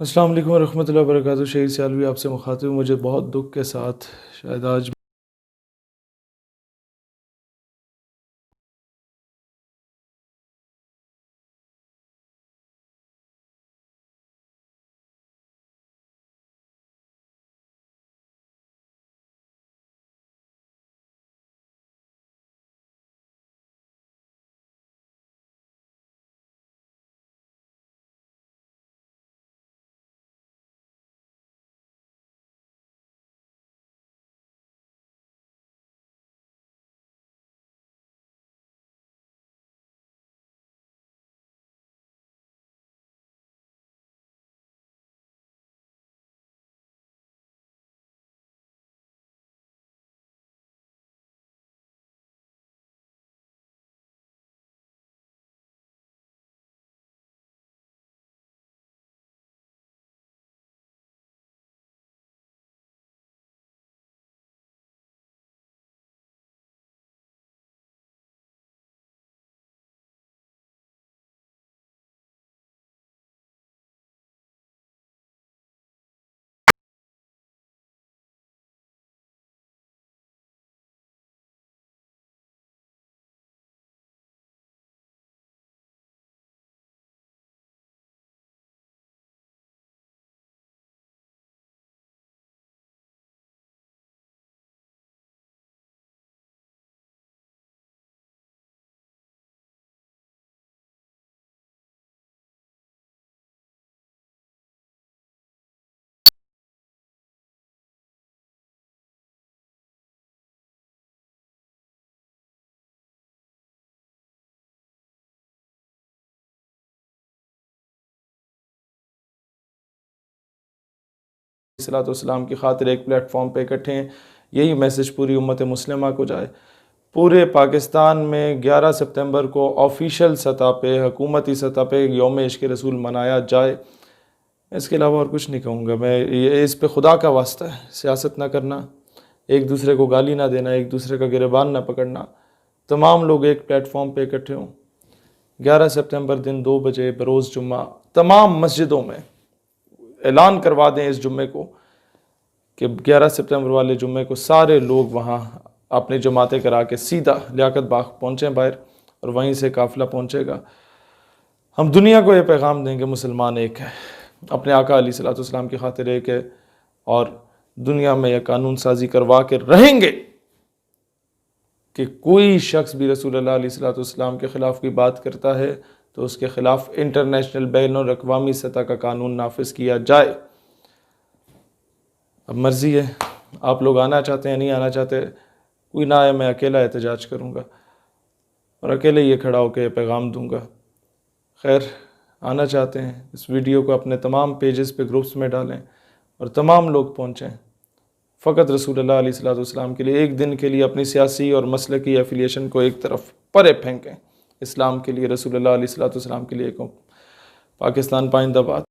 अस्सलाम वालेकुम रहमतुल्लाहि व बरकातुहू। शहीद सियालवी आपसे मुखातिब हूँ। मुझे बहुत दुख के साथ शायद आज सलाम की खातिर एक प्लेटफॉर्म पे इकट्ठे हैं। यही मैसेज पूरी उम्मत मुस्लिमा को जाए। पूरे पाकिस्तान में 11 सितंबर को ऑफिशियल सतह पे, हुकूमती सतह पे यौम इश्क़ रसूल मनाया जाए। इसके अलावा और कुछ नहीं कहूँगा मैं। ये इस पे खुदा का वास्ता है, सियासत ना करना, एक दूसरे को गाली ना देना, एक दूसरे का गिरबान ना पकड़ना। तमाम लोग एक प्लेटफॉर्म पे इकट्ठे हों। 11 सितंबर दिन 2 बजे बरोज़ जुम्मा तमाम मस्जिदों में ऐलान करवा दें इस जुम्मे को कि 11 सितंबर वाले जुम्मे को सारे लोग वहाँ अपनी जमातें करा के सीधा लियाकत बाग पहुँचें बाहर, और वहीं से काफ़िला पहुँचेगा। हम दुनिया को ये पैगाम देंगे मुसलमान एक है, अपने आका अलैहिस्सलाम की खातिर एक है, और दुनिया में यह कानून साजी करवा के रहेंगे कि कोई शख्स भी रसूलुल्लाह अलैहिस्सलाम के ख़िलाफ़ की बात करता है तो उसके ख़िलाफ़ इंटरनेशनल बैनुल-अक़वामी सतह का कानून नाफिज किया जाए। अब मर्ज़ी है, आप लोग आना चाहते हैं नहीं आना चाहते, कोई ना आए, मैं अकेला एहतजाज करूँगा और अकेले ये खड़ा होकर पैगाम दूँगा। खैर, आना चाहते हैं इस वीडियो को अपने तमाम पेजेस पे, ग्रुप्स में डालें और तमाम लोग पहुँचें। फ़कत रसूलुल्लाह अलैहिस्सलाम के लिए एक दिन के लिए अपनी सियासी और मसलकी एफिलिएशन को एक तरफ परे फेंकें। इस्लाम के लिए, रसूलुल्लाह अलैहिस्सलाम के लिए पाकिस्तान पाइंदाबाद।